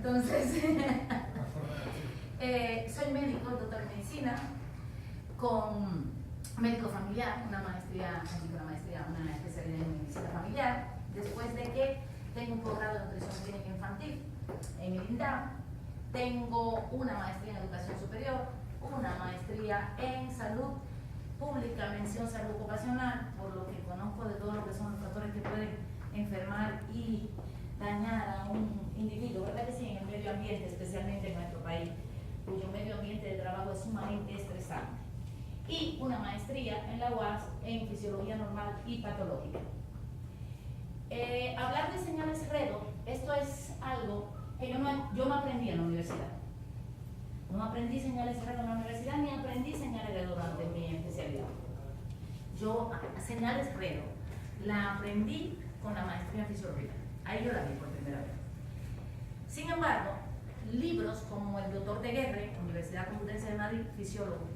Entonces, soy médico, doctor en medicina, con médico familiar, una especialidad en medicina familiar, después de que tengo un posgrado de nutrición clínica infantil en el INDAM, tengo una maestría en educación superior, una maestría en salud pública, mención salud ocupacional, por lo que conozco de todo lo que son los factores que pueden enfermar y dañar a un individuo, ¿verdad que sí? En el medio ambiente, especialmente en nuestro país, cuyo medio ambiente de trabajo es sumamente estresante. Y una maestría en la UAS en fisiología normal y patológica. Hablar de señales redo, esto es algo que yo no aprendí en la universidad. No aprendí señales redo en la universidad, ni aprendí señales redo durante mi especialidad. Yo, señales redo, la aprendí con la maestría en fisiología. Ahí yo la vi por primera vez. Sin embargo, libros como el Dr. Daguerre, Universidad Complutense de Madrid, fisiólogo,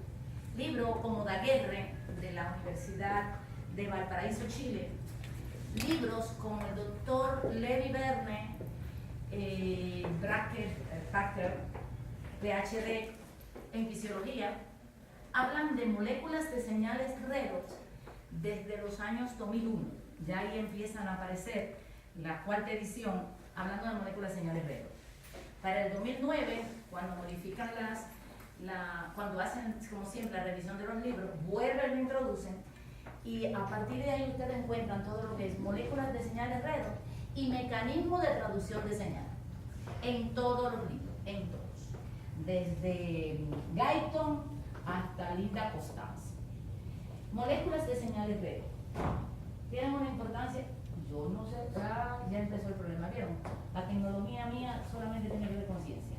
libros como Daguerre, de la Universidad de Valparaíso, Chile, libros como el Dr. Levi Verne, Packer, PhD en fisiología, hablan de moléculas de señales redos desde los años 2001. Ya ahí empiezan a aparecer la cuarta edición hablando de moléculas de señales redos. Para el 2009, cuando modifican cuando hacen, como siempre, la revisión de los libros, vuelven y lo introducen, y a partir de ahí ustedes encuentran todo lo que es moléculas de señales redos y mecanismos de traducción de señales en todos los libros, en todos, desde Guyton hasta Linda Constance. Moléculas de señales redos tienen una importancia, yo no sé, ya empezó el problema, ¿vieron? La tecnología mía solamente tiene que ver con ciencia.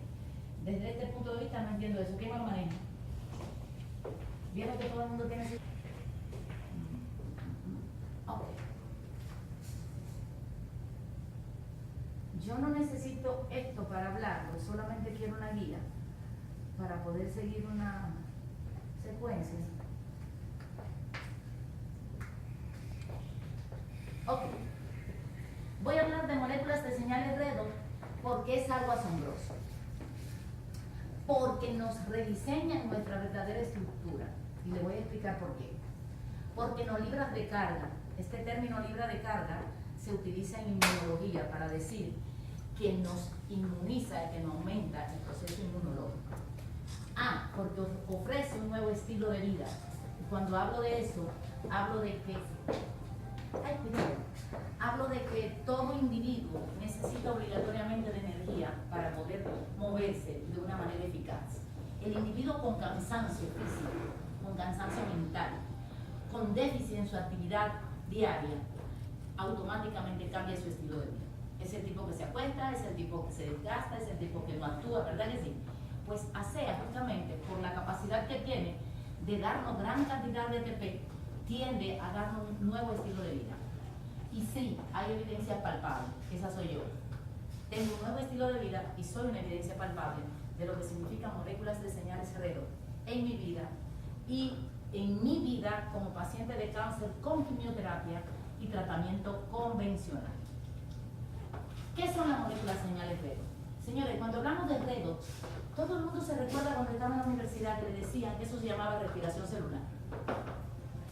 Desde este punto de vista no entiendo eso. ¿Quién lo maneja? ¿Vieron que todo el mundo tiene su... Okay. Yo no necesito esto para hablarlo, solamente quiero una guía para poder seguir una secuencia. Ok. Voy a hablar de moléculas de señales redo porque es algo asombroso. Porque nos rediseñan nuestra verdadera estructura. Y le voy a explicar por qué. Porque nos libra de carga. Este término libra de carga se utiliza en inmunología para decir que nos inmuniza y que nos aumenta el proceso inmunológico. Porque ofrece un nuevo estilo de vida. Y cuando hablo de eso, hablo de que todo individuo necesita obligatoriamente de energía para poder moverse de una manera eficaz. El individuo con cansancio físico, con cansancio mental, con déficit en su actividad diaria, automáticamente cambia su estilo de vida. Es el tipo que se acuesta, es el tipo que se desgasta, es el tipo que no actúa, ¿verdad que sí? Pues ASEA, justamente por la capacidad que tiene de darnos gran cantidad de ATP, tiende a darnos un nuevo estilo de vida. Y sí, hay evidencia palpable, esa soy yo. Tengo un nuevo estilo de vida y soy una evidencia palpable de lo que significan moléculas de señales redo en mi vida y en mi vida como paciente de cáncer con quimioterapia y tratamiento convencional. ¿Qué son las moléculas de señales redo? Señores, cuando hablamos de redo, todo el mundo se recuerda cuando estaba en la universidad que le decían que eso se llamaba respiración celular.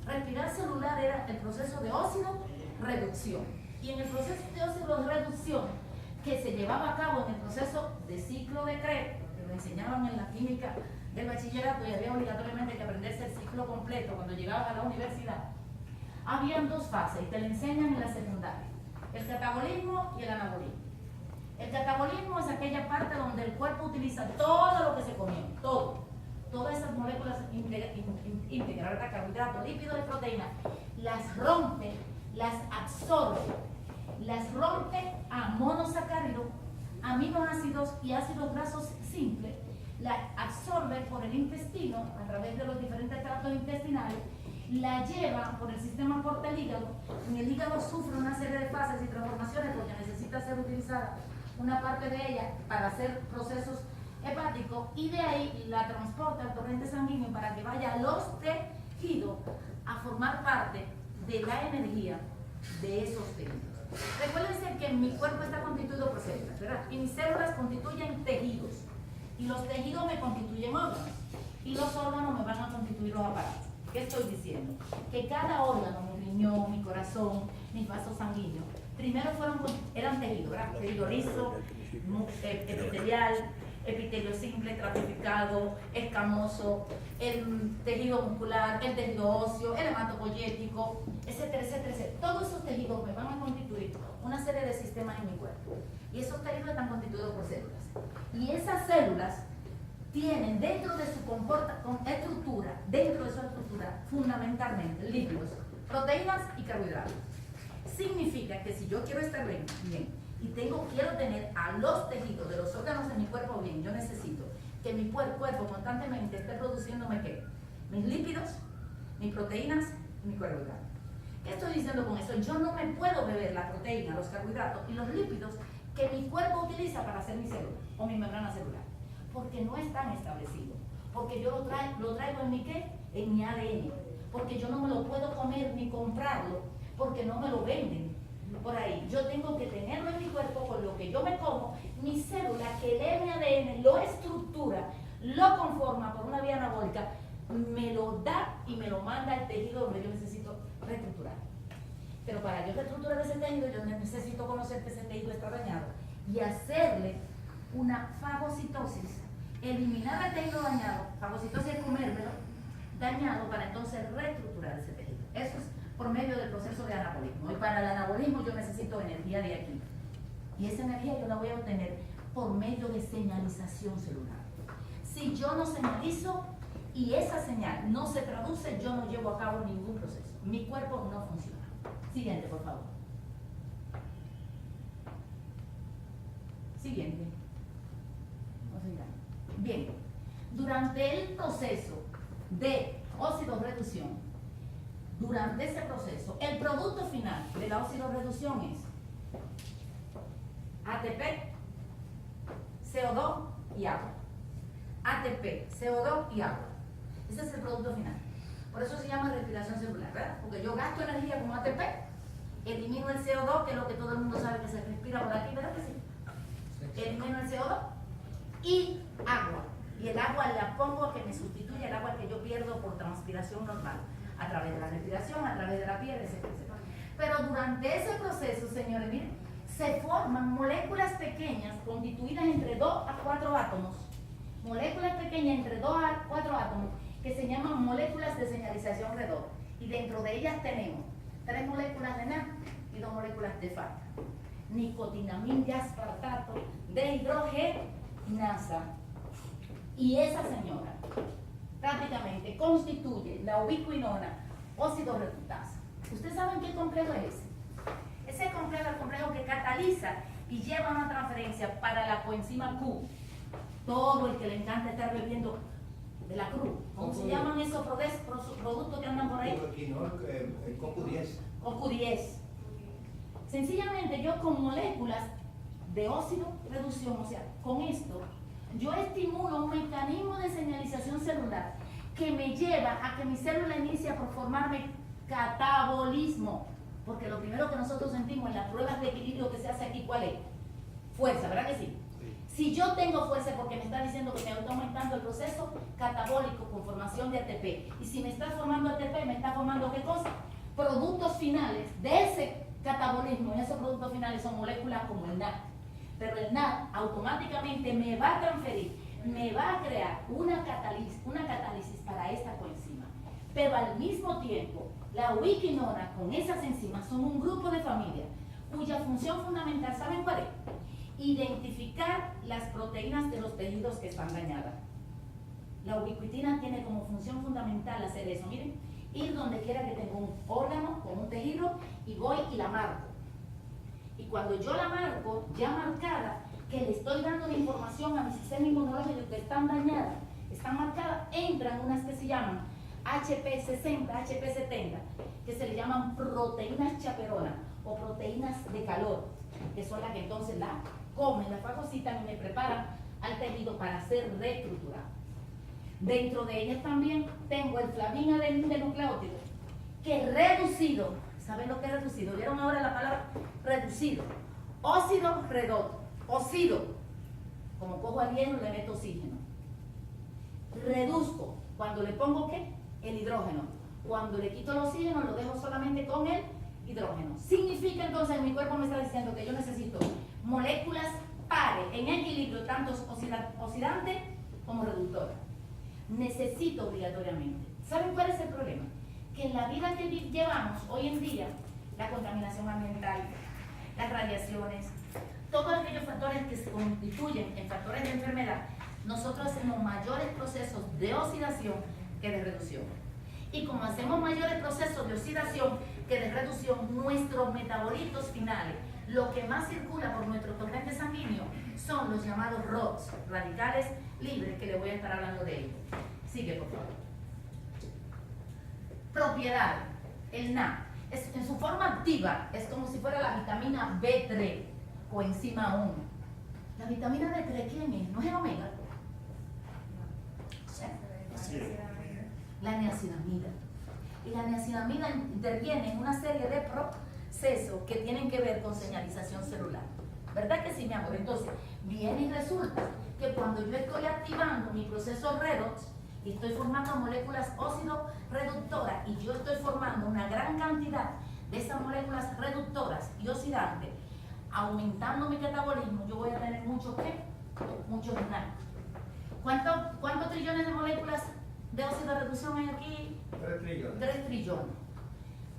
Respirar celular era el proceso de óxido-reducción. Y en el proceso de óxido-reducción que se llevaba a cabo en el proceso de ciclo de Krebs, que lo enseñaban en la química del bachillerato y había obligatoriamente que aprenderse el ciclo completo cuando llegabas a la universidad, habían dos fases y te lo enseñan en la secundaria: el catabolismo y el anabolismo. El catabolismo es aquella parte donde el cuerpo utiliza todo lo que se comió, todas esas moléculas íntegras, carbohidratos, lípidos y proteínas, las rompe, las absorbe, las rompe a monosacáridos, aminoácidos y ácidos grasos simples, la absorbe por el intestino a través de los diferentes tractos intestinales, la lleva por el sistema porta el hígado. En el hígado sufre una serie de fases y transformaciones porque necesita ser utilizada una parte de ella para hacer procesos hepáticos y de ahí la transporta al torrente sanguíneo para que vaya a los tejidos a formar parte de la energía de esos tejidos. Recuérdense que mi cuerpo está constituido por células, ¿verdad? Y mis células constituyen tejidos. Y los tejidos me constituyen órganos. Y los órganos me van a constituir los aparatos. ¿Qué estoy diciendo? Que cada órgano, mi riñón, mi corazón, mis vasos sanguíneos, primero eran tejidos, ¿verdad? Tejido liso, epitelial, epitelio simple, estratificado, escamoso, el tejido muscular, el tejido óseo, el hematopoyético, etcétera, etcétera, etcétera. Todos esos tejidos me van a constituir una serie de sistemas en mi cuerpo. Y esos tejidos están constituidos por células. Y esas células tienen dentro de su estructura, fundamentalmente lípidos, proteínas y carbohidratos. Significa que si yo quiero estar bien y quiero tener a los tejidos de los órganos de mi cuerpo bien, yo necesito que mi cuerpo constantemente esté produciéndome ¿qué? Mis lípidos, mis proteínas y mis carbohidratos. ¿Qué estoy diciendo con eso? Yo no me puedo beber la proteína, los carbohidratos y los lípidos que mi cuerpo utiliza para hacer mi célula o mi membrana celular, porque no están establecidos, porque yo lo traigo en mi ¿qué? En mi ADN, porque yo no me lo puedo comer ni comprarlo, porque no me lo venden por ahí. Yo tengo que tenerlo en mi cuerpo con lo que yo me como, mi célula que lee mi ADN, lo estructura, lo conforma por una vía anabólica, me lo da y me lo manda al tejido donde yo necesito reestructurar. Pero para yo reestructurar ese tejido, yo necesito conocer que ese tejido está dañado y hacerle una fagocitosis, eliminar el tejido dañado, fagocitosis es comérmelo, dañado, para entonces reestructurar ese tejido. Eso es por medio del proceso de anabolismo. Y para el anabolismo yo necesito energía de aquí. Y esa energía yo la voy a obtener por medio de señalización celular. Si yo no señalizo y esa señal no se traduce, yo no llevo a cabo ningún proceso. Mi cuerpo no funciona. Siguiente, por favor. Siguiente. Bien, durante el proceso de oxidorreducción, durante ese proceso, el producto final de la oxidorreducción es ATP, CO2 y agua. ATP, CO2 y agua. Ese es el producto final. Por eso se llama respiración celular, ¿verdad? Porque yo gasto energía como ATP, elimino el CO2, que es lo que todo el mundo sabe que se respira por aquí, ¿verdad que sí? Elimino el CO2 y agua. Y el agua la pongo que me sustituye el agua que yo pierdo por transpiración normal, a través de la respiración, a través de la piel, etc. Pero durante ese proceso, señores, miren, se forman moléculas pequeñas constituidas entre 2 a 4 átomos, moléculas pequeñas entre 2 a 4 átomos, que se llaman moléculas de señalización redox. Y dentro de ellas tenemos 3 moléculas de NAD y 2 moléculas de FAT. Nicotinamida de aspartato de hidrogenasa. Y esa señora prácticamente constituye la ubiquinona oxidorreductasa. ¿Ustedes saben qué complejo es ese? Ese complejo es el complejo que cataliza y lleva una transferencia para la coenzima Q. Todo el que le encanta estar bebiendo de la cruz. ¿Cómo se llaman esos productos que andan por ahí? CoQ10. CoQ10. Sencillamente yo con moléculas de óxido reducción, o sea, con esto, yo estimulo un mecanismo de señalización celular que me lleva a que mi célula inicie por formarme catabolismo. Porque lo primero que nosotros sentimos en las pruebas de equilibrio que se hace aquí, ¿cuál es? Fuerza, ¿verdad que sí? Si yo tengo fuerza porque me está diciendo que me está aumentando el proceso catabólico con formación de ATP. Y si me está formando ATP, ¿me está formando qué cosa? Productos finales de ese catabolismo. Y esos productos finales son moléculas como el NAD. Pero el NAD automáticamente me va a transferir, me va a crear una catálisis para esta coenzima. Pero al mismo tiempo, la ubiquinona con esas enzimas son un grupo de familia cuya función fundamental, ¿saben cuál es? Identificar las proteínas de los tejidos que están dañadas. La ubiquitina tiene como función fundamental hacer eso. Miren, ir donde quiera que tenga un órgano con un tejido y voy y la marco. Y cuando yo la marco, ya marcada, que le estoy dando la información a mi sistema inmunológico que están dañadas, están marcadas, entran unas que se llaman HP60, HP70, que se le llaman proteínas chaperonas o proteínas de calor, que son las que entonces la comen, la fagocitan y me preparan al tejido para ser reestructurado. Dentro de ellas también tengo el flavina de nucleótido, que reducido ¿Saben lo que es reducido? ¿Vieron ahora la palabra reducido? Óxido redondo. Óxido. Como cojo al hielo, le meto oxígeno. Reduzco. Cuando le pongo ¿qué? El hidrógeno. Cuando le quito el oxígeno, lo dejo solamente con el hidrógeno. Significa entonces, mi cuerpo me está diciendo que yo necesito moléculas pares en equilibrio, tanto oxidante como reductora. Necesito obligatoriamente. ¿Saben cuál es el problema? Que en la vida que llevamos hoy en día, la contaminación ambiental, las radiaciones, todos aquellos factores que se constituyen en factores de enfermedad, nosotros hacemos mayores procesos de oxidación que de reducción. Y como hacemos mayores procesos de oxidación que de reducción, nuestros metabolitos finales, lo que más circula por nuestro torrente sanguíneo, son los llamados ROS, radicales libres, que les voy a estar hablando de ellos. Sigue, por favor. Propiedad, el NA. En su forma activa es como si fuera la vitamina B3 o enzima 1. ¿La vitamina B3 quién es? ¿No es el omega? La niacinamida. Y la niacinamida interviene en una serie de procesos que tienen que ver con señalización celular. ¿Verdad que sí, mi amor? Entonces, viene y resulta que cuando yo estoy activando mi proceso redox y estoy formando moléculas óxido reductoras y yo estoy formando una gran cantidad de esas moléculas reductoras y oxidantes, aumentando mi metabolismo, yo voy a tener mucho ¿qué? Mucho renal. ¿Cuántos trillones de moléculas de óxido de reducción hay aquí? 3 trillones. 3 trillones.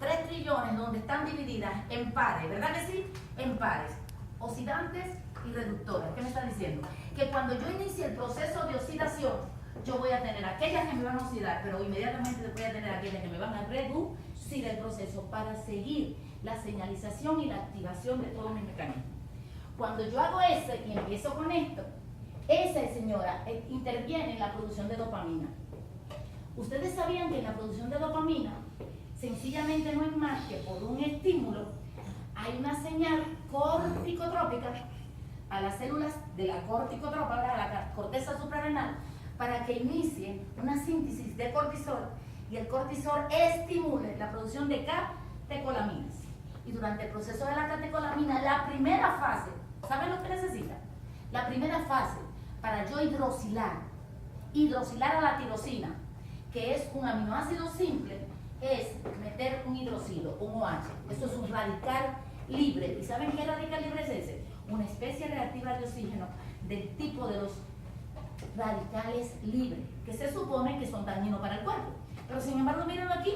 3 trillones donde están divididas en pares, ¿verdad que sí? En pares, oxidantes y reductoras. ¿Qué me está diciendo? Que cuando yo inicie el proceso de oxidación, yo voy a tener aquellas que me van a oxidar, pero inmediatamente voy a tener aquellas que me van a reducir el proceso para seguir la señalización y la activación de todo mi mecanismo. Cuando yo hago eso y empiezo con esto, esa señora interviene en la producción de dopamina. Ustedes sabían que en la producción de dopamina, sencillamente no es más que por un estímulo, hay una señal corticotrópica a las células de la corticotrópica, a la corteza suprarrenal, para que inicie una síntesis de cortisol y el cortisol estimule la producción de catecolaminas. Y durante el proceso de la catecolamina, la primera fase, ¿saben lo que necesita? La primera fase para yo hidrosilar a la tirosina, que es un aminoácido simple, es meter un hidroxilo, un OH. Eso es un radical libre. ¿Y saben qué radical libre es ese? Una especie reactiva de oxígeno del tipo de los radicales libres, que se supone que son dañinos para el cuerpo. Pero sin embargo, mírenlo aquí,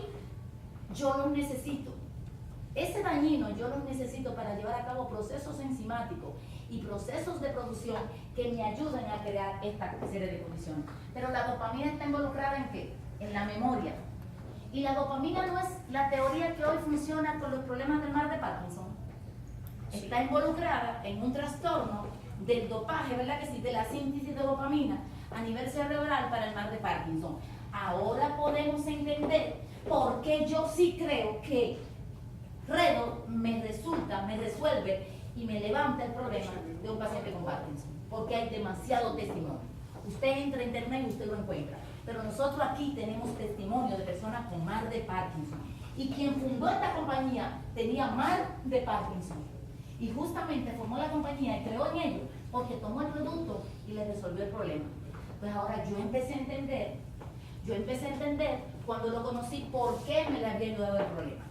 yo los necesito. Ese dañino yo los necesito para llevar a cabo procesos enzimáticos y procesos de producción que me ayuden a crear esta serie de condiciones. Pero la dopamina está involucrada ¿en qué? En la memoria. Y la dopamina no es la teoría que hoy funciona con los problemas del mal de Parkinson. Está involucrada en un trastorno del dopaje, ¿verdad que sí? De la síntesis de dopamina a nivel cerebral para el mal de Parkinson. Ahora podemos entender por qué yo sí creo que Redox me resuelve y me levanta el problema de un paciente con Parkinson, porque hay demasiado testimonio. Usted entra a internet y usted lo encuentra, pero nosotros aquí tenemos testimonio de personas con mal de Parkinson, y quien fundó esta compañía tenía mal de Parkinson, y justamente formó la compañía y creó en ello porque tomó el producto y le resolvió el problema. Pues ahora yo empecé a entender cuando lo conocí por qué me le había ayudado el problema.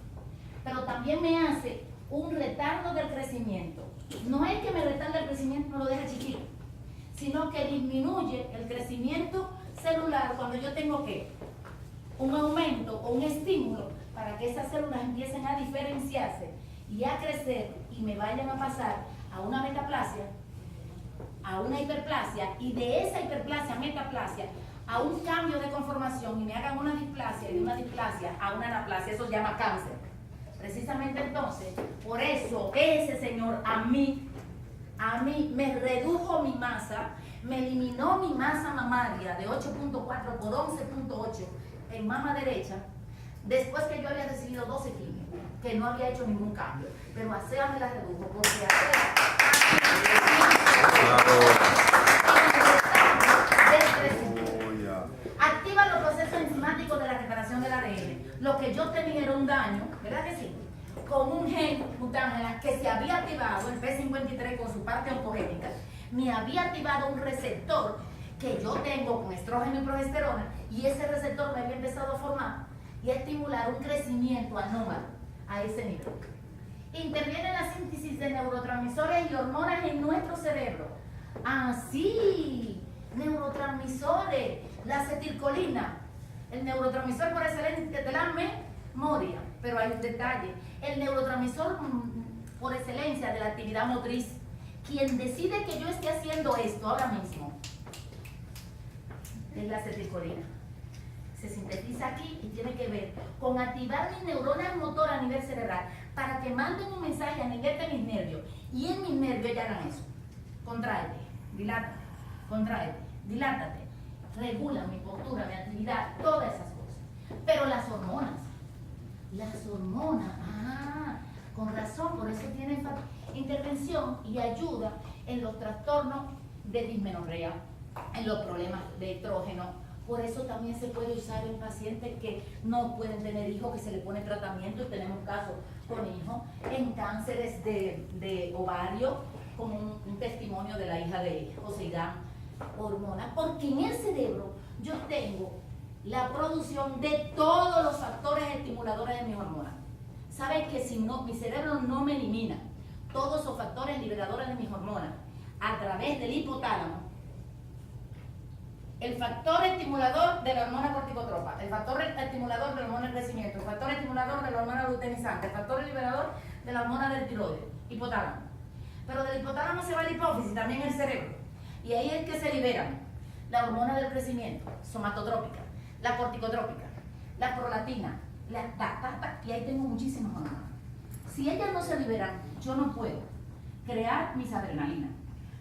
Pero también me hace un retardo del crecimiento. No es que me retarde el crecimiento, no lo deja chiquito, sino que disminuye el crecimiento celular cuando yo tengo que un aumento o un estímulo para que esas células empiecen a diferenciarse y a crecer y me vayan a pasar a una metaplasia, a una hiperplasia, y de esa hiperplasia a metaplasia a un cambio de conformación y me hagan una displasia, y de una displasia a una anaplasia. Eso se llama cáncer. Precisamente entonces, por eso ese señor a mí me redujo mi masa, me eliminó mi masa mamaria de 8.4 por 11.8 en mama derecha, después que yo había recibido 12 quimios, que no había hecho ningún cambio, pero a SEA me la redujo, porque activa los procesos enzimáticos de la reparación del ADN. Lo que yo tenía era un daño, ¿verdad que sí? había activado el P53 con su parte oncogénica, me había activado un receptor que yo tengo con estrógeno y progesterona, y ese receptor me había empezado a formar y a estimular un crecimiento anómalo a ese nivel. Interviene la síntesis de neurotransmisores y hormonas en nuestro cerebro. Sí, neurotransmisores, la acetilcolina, el neurotransmisor por excelencia de la memoria, pero hay un detalle, el neurotransmisor por excelencia de la actividad motriz, quien decide que yo esté haciendo esto ahora mismo, es la acetilcolina. Se sintetiza aquí y tiene que ver con activar mis neuronas motoras a nivel cerebral para que manden un mensaje a nivel de mis nervios, y en mis nervios ya hagan eso. Contráete, dilátate, regula mi postura, mi actividad, todas esas cosas. Pero las hormonas, con razón, por eso tienen intervención y ayuda en los trastornos de dismenorrea, en los problemas de estrógeno. Por eso también se puede usar en pacientes que no pueden tener hijos, que se le pone tratamiento, y tenemos casos con hijos, en cánceres de ovario, como un testimonio de la hija de José Irán, hormonas, porque en el cerebro yo tengo la producción de todos los factores estimuladores de mis hormonas. Saben que si no, mi cerebro no me elimina todos esos factores liberadores de mis hormonas a través del hipotálamo, el factor estimulador de la hormona corticotropa, el factor estimulador de la hormona del crecimiento, el factor estimulador de la hormona luteinizante, el factor liberador de la hormona del tiroides, hipotálamo. Pero del hipotálamo se va a la hipófisis, también el cerebro. Y ahí es que se liberan la hormona del crecimiento, somatotrópica, la corticotrópica, la prolactina, y ahí tengo muchísimas hormonas. Si ellas no se liberan, yo no puedo crear mis adrenalinas,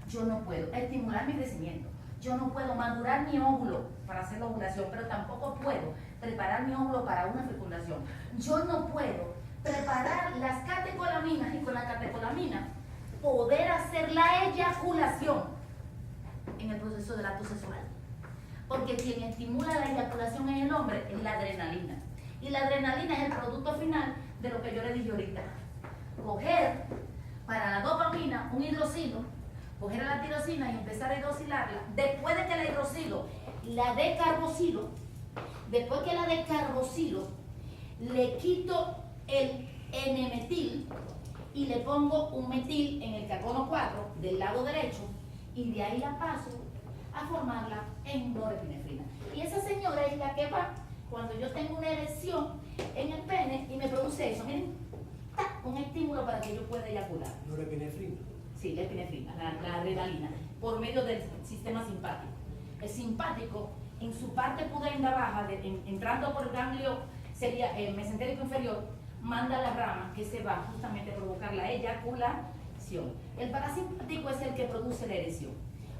yo no puedo estimular mi crecimiento, yo no puedo madurar mi óvulo para hacer la ovulación, pero tampoco puedo preparar mi óvulo para una fecundación. Yo no puedo preparar las catecolaminas y con la catecolamina poder hacer la eyaculación en el proceso del acto sexual. Porque quien estimula la eyaculación en el hombre es la adrenalina. Y la adrenalina es el producto final de lo que yo le dije ahorita. Coger para la dopamina un hidroxilo, coger a la tirosina y empezar a hidroxilarla. Después de que la hidroxilo, la decarboxilo. Después que la decarboxilo, le quito el N-metil y le pongo un metil en el carbono 4 del lado derecho, y de ahí la paso a formarla en norepinefrina. Y esa señora es la que va cuando yo tengo una erección en el pene y me produce eso, miren, un estímulo para que yo pueda eyacular. ¿Norepinefrina? Sí, la epinefrina, la adrenalina, por medio del sistema simpático. El simpático, en su parte pudenda baja, entrando por el ganglio sería el mesentérico inferior, manda la rama que se va justamente a provocar la eyaculación. El parasimpático es el que produce la erección.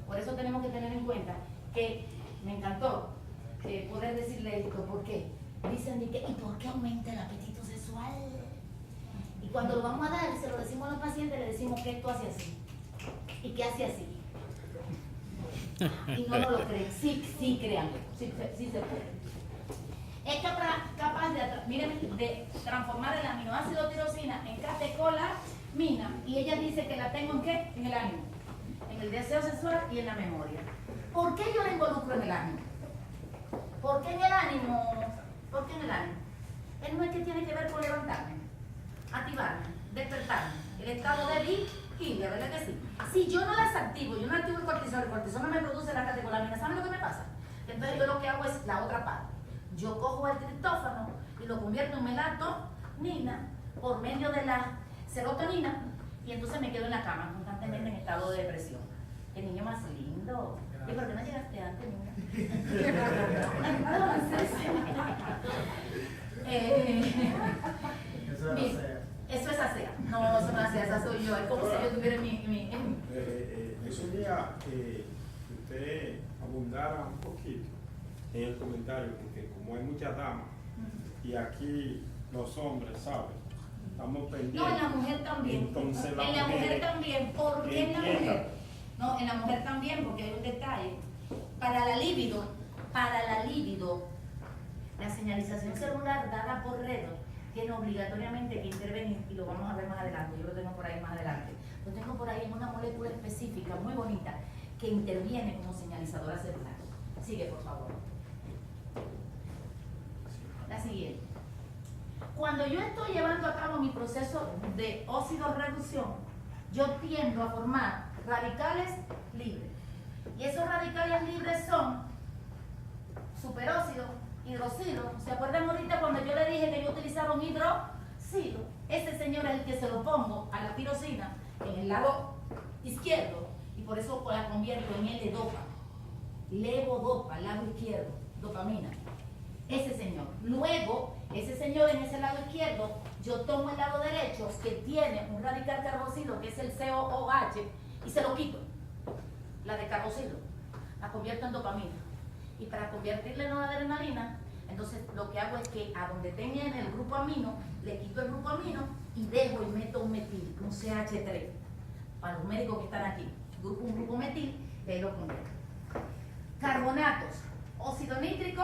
Por eso tenemos que tener en cuenta que me encantó poder decirle esto, ¿por qué? Dicen, ¿y por qué aumenta el apetito sexual? Y cuando lo vamos a dar, se lo decimos a los pacientes, le decimos que esto hace así y que hace así. Y no nos lo creen, sí créanlo, sí se puede. Es capaz de transformar el aminoácido tirosina en catecolamina, y ella dice que la tengo ¿en qué? En el ánimo, en el deseo sexual y en la memoria. ¿Por qué yo la involucro en el ánimo? ¿Por qué en el ánimo? ¿Por qué en el ánimo? Él no es que tiene que ver con levantarme, activarme, despertarme, el estado de vigilia, ¿verdad que sí? Si yo no las activo, yo no activo el cortisol no me produce la catecolamina, ¿saben lo que me pasa? Entonces yo lo que hago es la otra parte. Yo cojo el triptófano y lo convierto en melatonina por medio de la serotonina, y entonces me quedo en la cama constantemente en estado de depresión. El niño más lindo. ¿Y por qué no llegaste antes, niña? Eso es ASEA. No, eso no es ASEA, esa soy yo. Es como si yo tuviera mi... Yo quería que usted abundara un poquito en el comentario, porque como hay muchas damas y aquí los hombres, ¿sabes? Estamos pendientes. No, en la mujer también. Entonces, en la mujer también. ¿Por qué en la mujer? No, en la mujer también, porque hay un detalle. Para la libido, la señalización celular dada por redo tiene obligatoriamente que intervenir, y lo vamos a ver más adelante, yo lo tengo por ahí más adelante. Lo tengo por ahí en una molécula específica, muy bonita, que interviene como señalizadora celular. Sigue, por favor. La siguiente. Cuando yo estoy llevando a cabo mi proceso de óxido-reducción, yo tiendo a formar radicales libres. Y esos radicales libres son superóxido, hidroxilo. ¿Se acuerdan ahorita cuando yo le dije que yo utilizaba un hidroxilo? Ese señor es el que se lo pongo a la tirosina en el lado izquierdo y por eso la convierto en L-dopa. Levodopa, lado izquierdo, dopamina. Ese señor. Luego, ese señor en ese lado izquierdo, yo tomo el lado derecho que tiene un radical carboxilo que es el COOH y se lo quito. La de carboxilo. La convierto en dopamina. Y para convertirla en adrenalina, entonces lo que hago es que a donde tenga en el grupo amino, le quito el grupo amino y dejo y meto un metil, un CH3. Para los médicos que están aquí, un grupo metil, ahí lo convierto. Carbonatos, óxido nítrico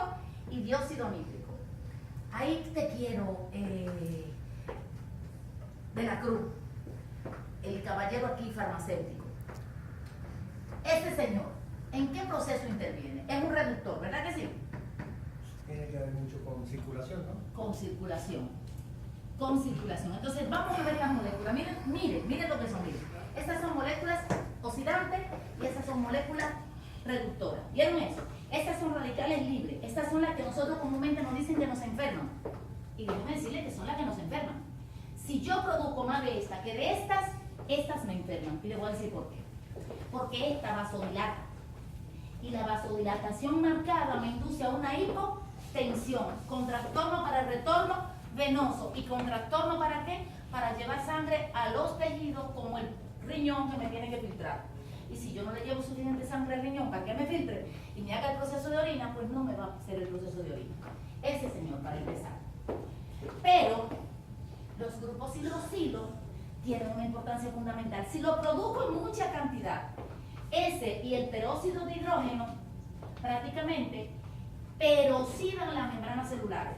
y dióxido nítrico. Ahí te quiero, de la Cruz, el caballero aquí farmacéutico. Ese señor, ¿en qué proceso interviene? Es un reductor, ¿verdad que sí? Tiene que ver mucho con circulación, ¿no? Con circulación. Con circulación. Entonces vamos a ver las moléculas. Miren lo que son. Miren. Estas son moléculas oxidantes y estas son moléculas reductoras. ¿Vieron eso? Estas son radicales libres. Estas son las que nosotros comúnmente nos dicen que nos enferman. Y déjenme decirles que son las que nos enferman. Si yo produzco más de estas que de estas me enferman. Y les voy a decir por qué. Porque esta vasodilata. Y la vasodilatación marcada me induce a una hipotensión, con trastorno para el retorno venoso. ¿Y con trastorno para qué? Para llevar sangre a los tejidos como el riñón que me tiene que filtrar. Y si yo no le llevo suficiente sangre al riñón para que me filtre y me haga el proceso de orina, pues no me va a hacer el proceso de orina. Ese señor, para empezar. Pero los grupos hidroxilo tienen una importancia fundamental. Si lo produzco en mucha cantidad, ese y el peróxido de hidrógeno prácticamente peroxidan las membranas celulares.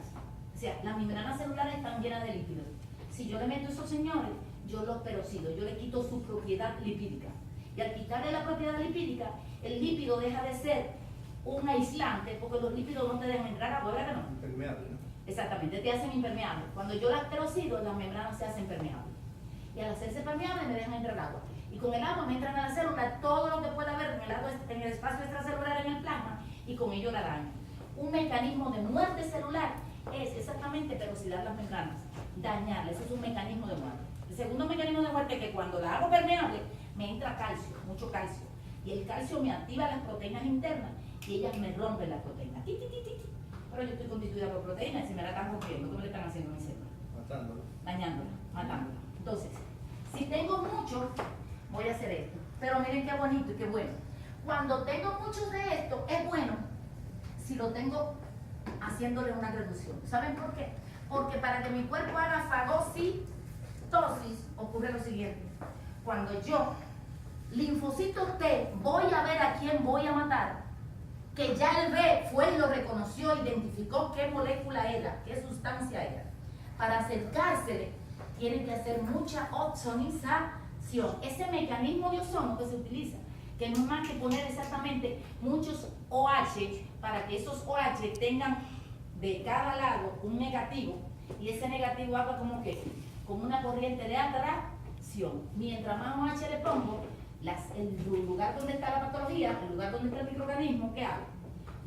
O sea, las membranas celulares están llenas de lípidos. Si yo le meto esos señores, yo los perocido, yo le quito su propiedad lipídica. Y al quitarle la propiedad lipídica, el lípido deja de ser un aislante, porque los lípidos no te dejan entrar a ¿verdad que no? Impermeable, ¿no? Exactamente, te hacen impermeable. Cuando yo las perocido, las membranas se hacen permeables. Y al hacerse permeables me dejan entrar agua. Y con el agua me entran a la célula todo lo que pueda haber en el espacio extracelular en el plasma y con ello la daño. Un mecanismo de muerte celular es exactamente peroxidar las membranas, dañarlas. Ese es un mecanismo de muerte. El segundo mecanismo de muerte es que cuando la hago permeable me entra calcio, mucho calcio. Y el calcio me activa las proteínas internas y ellas me rompen las proteínas. Pero yo estoy constituida por proteínas y si me la están rompiendo, ¿qué me le están haciendo a mi célula? Matándola. Dañándola, matándola. Entonces, si tengo mucho, voy a hacer esto. Pero miren qué bonito y qué bueno. Cuando tengo mucho de esto, es bueno si lo tengo haciéndole una reducción. ¿Saben por qué? Porque para que mi cuerpo haga fagocitosis, ocurre lo siguiente. Cuando yo, linfocito T, voy a ver a quién voy a matar, que ya el B fue y lo reconoció, identificó qué molécula era, qué sustancia era. Para acercársele, tiene que hacer mucha ozonización. Ese mecanismo de ozono que se utiliza, que no es más que poner exactamente muchos OH para que esos OH tengan de cada lado un negativo y ese negativo haga como que, como una corriente de atracción. Mientras más OH le pongo, el lugar donde está la patología, el lugar donde está el microorganismo, ¿qué hago?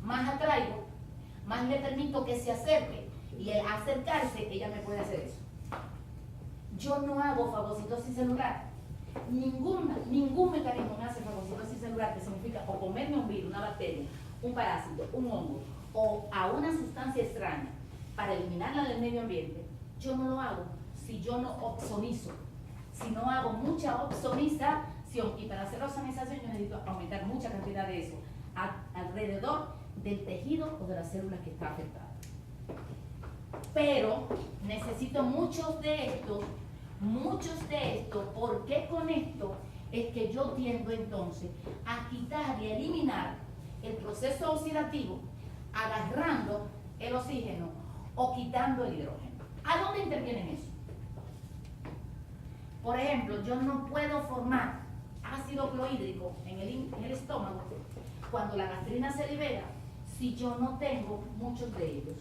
Más atraigo, más le permito que se acerque y al acercarse ella me puede hacer eso. Yo no hago fagocitosis celular. Ningún mecanismo me hace fagocitosis celular, que significa o comerme un virus, una bacteria, un parásito, un hongo o a una sustancia extraña para eliminarla del medio ambiente. Yo no lo hago si yo no ozonizo, si no hago mucha ozonización. Y para hacer la ozonización yo necesito aumentar mucha cantidad de eso alrededor del tejido o de las células que está afectada. Pero necesito muchos de estos, porque con esto es que yo tiendo entonces a quitar y a eliminar el proceso oxidativo, agarrando el oxígeno o quitando el hidrógeno. ¿A dónde interviene en eso? Por ejemplo, yo no puedo formar ácido clorhídrico en el estómago cuando la gastrina se libera si yo no tengo muchos de ellos.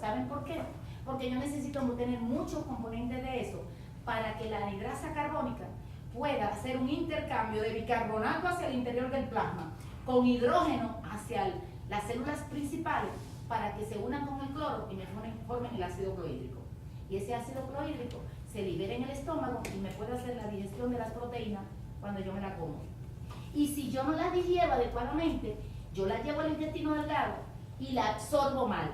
¿Saben por qué? Porque yo necesito tener muchos componentes de eso para que la anhidrasa carbónica pueda hacer un intercambio de bicarbonato hacia el interior del plasma con hidrógeno hacia las células principales para que se unan con el cloro y me formen el ácido clorhídrico. Y ese ácido clorhídrico se libera en el estómago y me puede hacer la digestión de las proteínas cuando yo me la como. Y si yo no la digiero adecuadamente, yo la llevo al intestino delgado y la absorbo mal.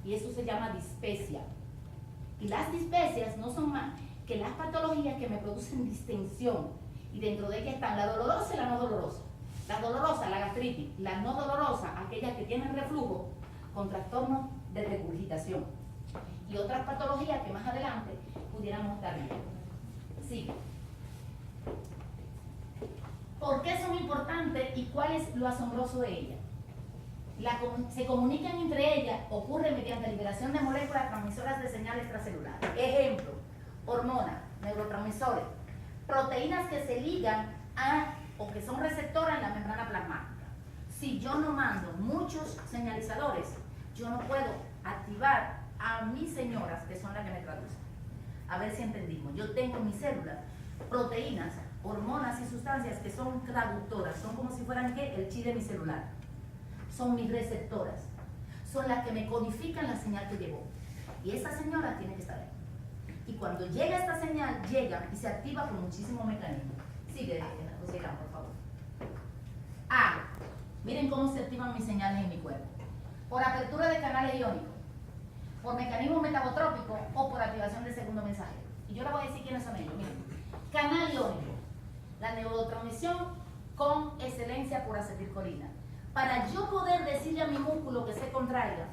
Y eso se llama dispepsia. Y las dispepsias no son más que las patologías que me producen distensión. Y dentro de ellas están la dolorosa y la no dolorosa. La dolorosa, la gastritis. La no dolorosa, aquellas que tienen reflujo con trastornos de regurgitación. Y otras patologías que más adelante pudiéramos dar bien. Sigue. ¿Por qué son importantes y cuál es lo asombroso de ellas? Se comunican entre ellas, ocurre mediante liberación de moléculas transmisoras de señales extracelulares. Ejemplo, hormonas, neurotransmisores, proteínas que se ligan a o que son receptoras en la membrana plasmática. Si yo no mando muchos señalizadores, yo no puedo activar a mis señoras, que son las que me traducen. A ver si entendimos. Yo tengo en mis células proteínas, hormonas y sustancias que son traductoras, son como si fueran ¿qué? El chip de mi celular. Son mis receptoras, son las que me codifican la señal que llegó. Y esa señora tiene que estar ahí. Y cuando llega esta señal, llega y se activa por muchísimos mecanismos. Sigue, José, por favor. A. Miren cómo se activan mis señales en mi cuerpo. Por apertura de canales iónicos, por mecanismo metabotrópico o por activación del segundo mensajero. Y yo les voy a decir quiénes son ellos. Miren, canal iónico, la neurotransmisión con excelencia por acetilcolina. Para yo poder decirle a mi músculo que se contraiga,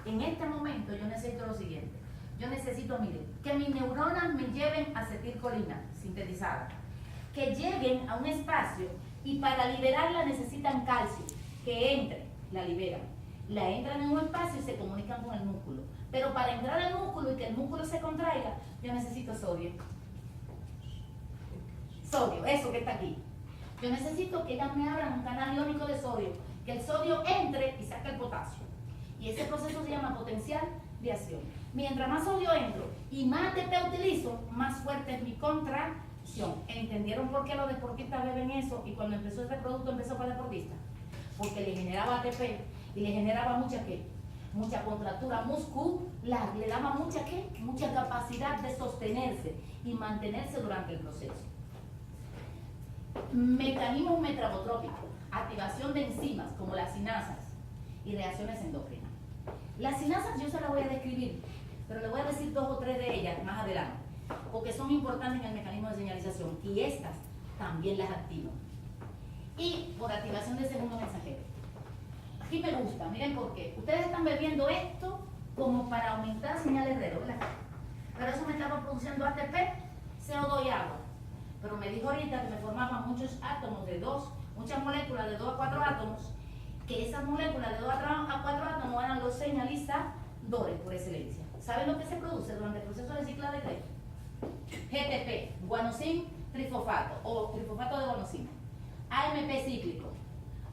en este momento yo necesito lo siguiente. Yo necesito, miren, que mis neuronas me lleven acetilcolina sintetizada, que lleguen a un espacio y para liberarla necesitan calcio, que entre, la liberan. La entran en un espacio y se comunican con el músculo. Pero para entrar al músculo y que el músculo se contraiga, yo necesito sodio. Sodio, eso que está aquí. Yo necesito que ellas me abran un canal iónico de sodio, que el sodio entre y saque el potasio. Y ese proceso se llama potencial de acción. Mientras más sodio entro y más ATP utilizo, más fuerte es mi contracción. ¿Entendieron por qué los deportistas beben eso? Y cuando empezó este producto empezó para deportistas. Porque le generaba ATP y le generaba mucha ¿qué? Mucha contractura muscular, le daba mucha ¿qué? Mucha capacidad de sostenerse y mantenerse durante el proceso. Mecanismos metabotrópicos, activación de enzimas como las sinasas y reacciones endócrinas. Las sinasas yo se las voy a describir, pero le voy a decir 2 o 3 de ellas más adelante, porque son importantes en el mecanismo de señalización y estas también las activo. Y por activación del segundo mensajero. Aquí me gusta, miren por qué. Ustedes están bebiendo esto como para aumentar señales de ¿verdad? Pero eso me estaba produciendo ATP, CO2 y agua. Pero me dijo ahorita que me formaban muchos átomos de 2, muchas moléculas de 2 a 4 átomos, que esas moléculas de 2 a 4 átomos eran los señalizadores por excelencia. ¿Saben lo que se produce durante el proceso de ciclado de Krebs? GTP, guanosin trifosfato o trifosfato de guanosina. AMP cíclico,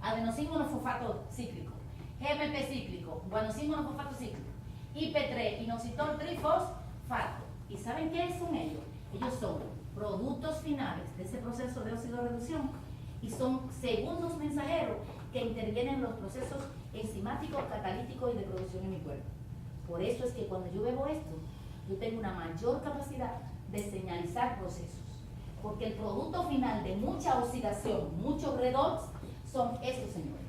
adenosin monofosfato cíclico. GMP cíclico, guanosin monofosfato cíclico. IP3, inositol trifosfato. ¿Y saben qué son ellos? Ellos son productos finales de ese proceso de oxidorreducción y son segundos mensajeros que intervienen en los procesos enzimáticos, catalíticos y de producción en mi cuerpo. Por eso es que cuando yo bebo esto, yo tengo una mayor capacidad de señalizar procesos, porque el producto final de mucha oxidación, mucho redox, son estos señores.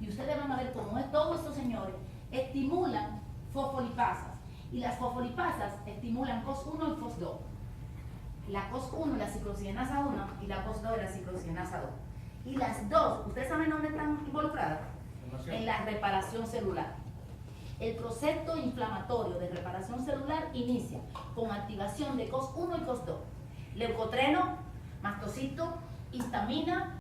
Y ustedes van a ver cómo todos estos señores estimulan fosfolipasas, y las fosfolipasas estimulan COX-1 y COX-2. La COX-1 la ciclooxigenasa 1 y la COX-2 la ciclooxigenasa 2. Y las dos, ¿ustedes saben dónde están involucradas? En la reparación celular. El proceso inflamatorio de reparación celular inicia con activación de COX-1 y COX-2. Leucotreno, mastocito, histamina,